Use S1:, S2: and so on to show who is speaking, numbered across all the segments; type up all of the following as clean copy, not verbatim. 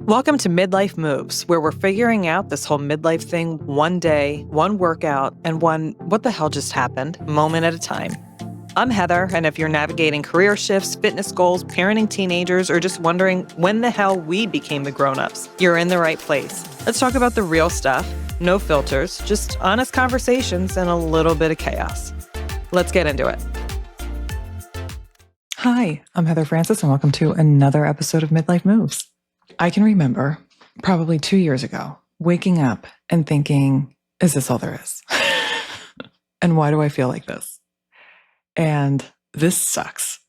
S1: Welcome to Midlife Moves, where we're figuring out this whole midlife thing one day, one workout, and one what the hell just happened moment at a time. I'm Heather, and if you're navigating career shifts, fitness goals, parenting teenagers, or just wondering when the hell we became the grown-ups, you're in the right place. Let's talk about the real stuff, no filters, just honest conversations and a little bit of chaos. Let's get into it.
S2: Hi, I'm Heather Francis, and welcome to another episode of Midlife Moves. I can remember probably 2 years ago waking up and thinking, is this all there is? And why do I feel like this? And this sucks.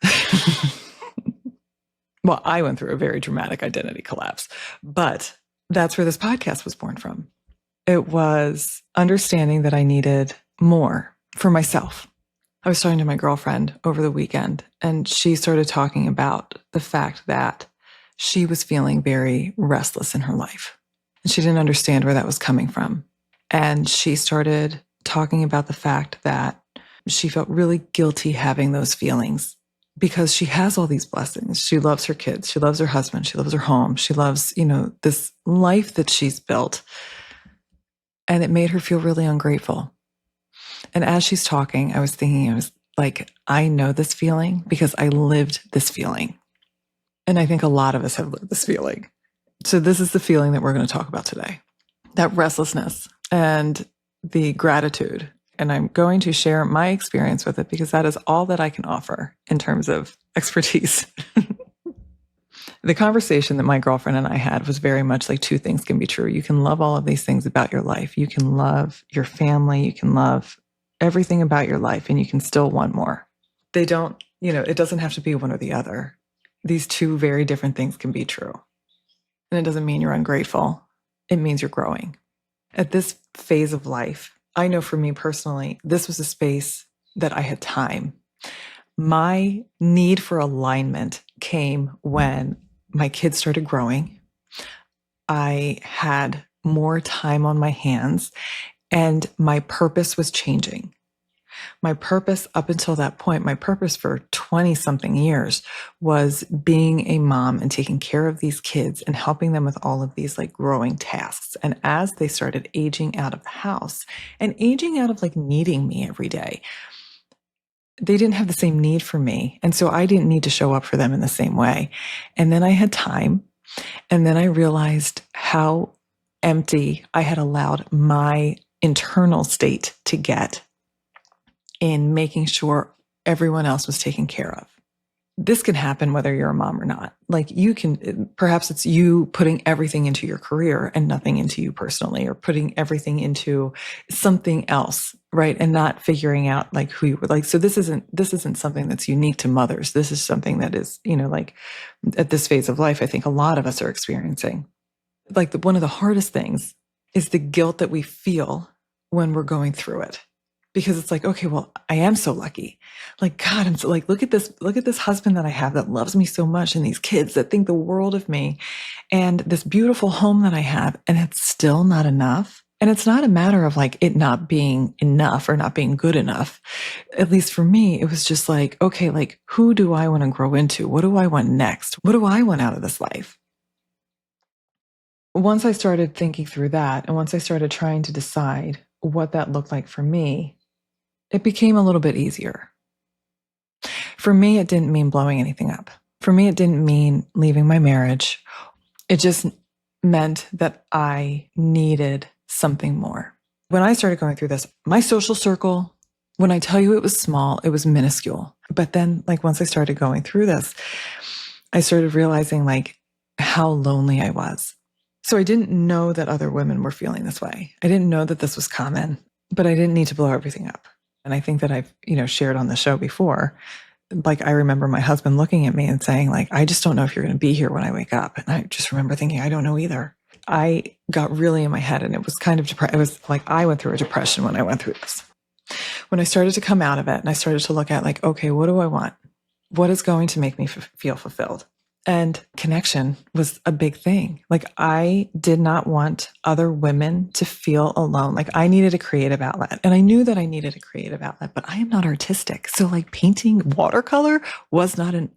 S2: Well, I went through a very dramatic identity collapse, but that's where this podcast was born from. It was understanding that I needed more for myself. I was talking to my girlfriend over the weekend, and she started talking about the fact that she was feeling very restless in her life. And she didn't understand where that was coming from. And she started talking about the fact that she felt really guilty having those feelings because she has all these blessings. She loves her kids. She loves her husband. She loves her home. She loves, this life that she's built. And it made her feel really ungrateful. And as she's talking, I was like, I know this feeling because I lived this feeling. And I think a lot of us have lived this feeling. So this is the feeling that we're going to talk about today, that restlessness and the gratitude. And I'm going to share my experience with it because that is all that I can offer in terms of expertise. The conversation that my girlfriend and I had was very much like two things can be true. You can love all of these things about your life. You can love your family. You can love everything about your life, and you can still want more. They don't, it doesn't have to be one or the other. These two very different things can be true. And it doesn't mean you're ungrateful. It means you're growing. At this phase of life, I know for me personally, this was a space that I had time. My need for alignment came when my kids started growing. I had more time on my hands, and my purpose was changing. My purpose up until that point, my purpose for 20 something years was being a mom and taking care of these kids and helping them with all of these like growing tasks. And as they started aging out of the house and aging out of like needing me every day, they didn't have the same need for me. And so I didn't need to show up for them in the same way. And then I had time. And then I realized how empty I had allowed my internal state to get in making sure everyone else was taken care of. This can happen whether you're a mom or not. Like perhaps it's you putting everything into your career and nothing into you personally, or putting everything into something else, right? And not figuring out like who you were like. So this isn't something that's unique to mothers. This is something that is, like at this phase of life, I think a lot of us are experiencing. Like one of the hardest things is the guilt that we feel when we're going through it. Because it's like, okay, well, I am so lucky. Like, God, I'm so like, look at this husband that I have that loves me so much, and these kids that think the world of me, and this beautiful home that I have, and it's still not enough. And it's not a matter of like it not being enough or not being good enough. At least for me, it was just like, okay, like who do I want to grow into? What do I want next? What do I want out of this life? Once I started thinking through that, and once I started trying to decide what that looked like for me, it became a little bit easier. For me, it didn't mean blowing anything up. For me, it didn't mean leaving my marriage. It just meant that I needed something more. When I started going through this, my social circle, when I tell you it was small, it was minuscule. But then like once I started going through this, I started realizing like how lonely I was. So I didn't know that other women were feeling this way. I didn't know that this was common, but I didn't need to blow everything up. And I think that I've, shared on the show before, like I remember my husband looking at me and saying like, I just don't know if you're going to be here when I wake up. And I just remember thinking, I don't know either. I got really in my head, and it was kind of it was like I went through a depression when I went through this. When I started to come out of it and I started to look at like, okay, what do I want? What is going to make me feel fulfilled? And connection was a big thing. Like I did not want other women to feel alone. Like I needed a creative outlet, and I knew that I needed a creative outlet, but I am not artistic. So like painting watercolor was not an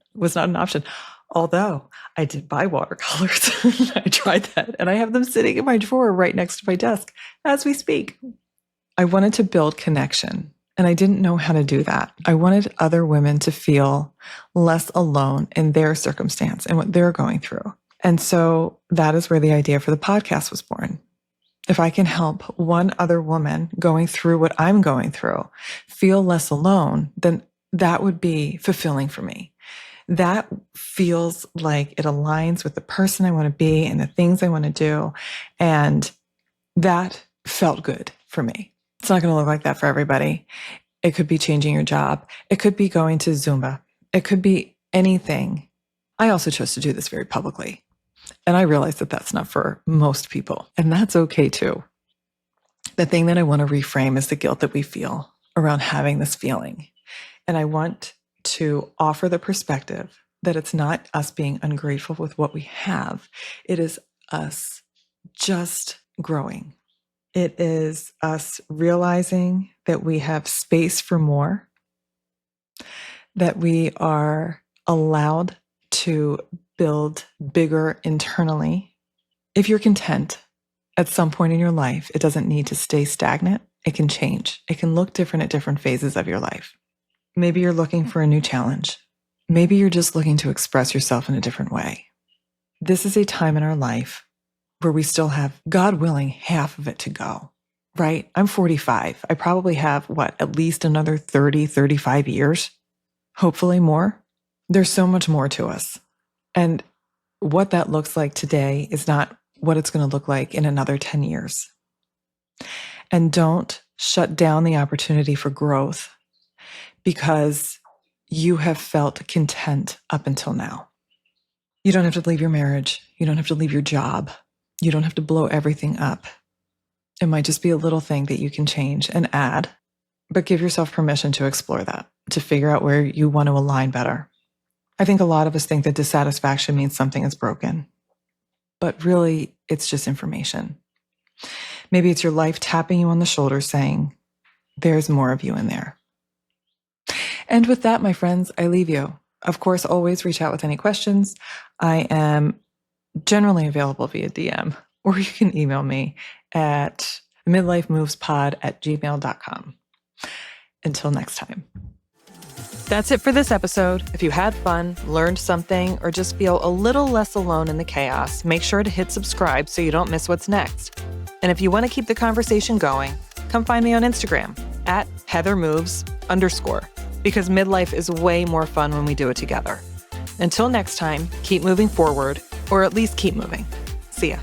S2: option. Although I did buy watercolors. I tried that, and I have them sitting in my drawer right next to my desk as we speak. I wanted to build connection, and I didn't know how to do that. I wanted other women to feel less alone in their circumstance and what they're going through. And so that is where the idea for the podcast was born. If I can help one other woman going through what I'm going through feel less alone, then that would be fulfilling for me. That feels like it aligns with the person I want to be and the things I want to do. And that felt good for me. It's not going to look like that for everybody. It could be changing your job. It could be going to Zumba. It could be anything. I also chose to do this very publicly. And I realize that that's not for most people. And that's okay too. The thing that I want to reframe is the guilt that we feel around having this feeling. And I want to offer the perspective that it's not us being ungrateful with what we have. It is us just growing. It is us realizing that we have space for more, that we are allowed to build bigger internally. If you're content at some point in your life, it doesn't need to stay stagnant. It can change. It can look different at different phases of your life. Maybe you're looking for a new challenge. Maybe you're just looking to express yourself in a different way. This is a time in our life where we still have, God willing, half of it to go, right? I'm 45. I probably have, at least another 30, 35 years, hopefully more. There's so much more to us. And what that looks like today is not what it's going to look like in another 10 years. And don't shut down the opportunity for growth because you have felt content up until now. You don't have to leave your marriage. You don't have to leave your job. You don't have to blow everything up. It might just be a little thing that you can change and add, but give yourself permission to explore that, to figure out where you want to align better. I think a lot of us think that dissatisfaction means something is broken, but really it's just information. Maybe it's your life tapping you on the shoulder saying, there's more of you in there. And with that, my friends, I leave you. Of course, always reach out with any questions. I am generally available via DM, or you can email me at midlifemovespod@gmail.com. Until next time.
S1: That's it for this episode. If you had fun, learned something, or just feel a little less alone in the chaos, make sure to hit subscribe so you don't miss what's next. And if you want to keep the conversation going, come find me on Instagram at @HeatherMoves_, because midlife is way more fun when we do it together. Until next time, keep moving forward, or at least keep moving. See ya.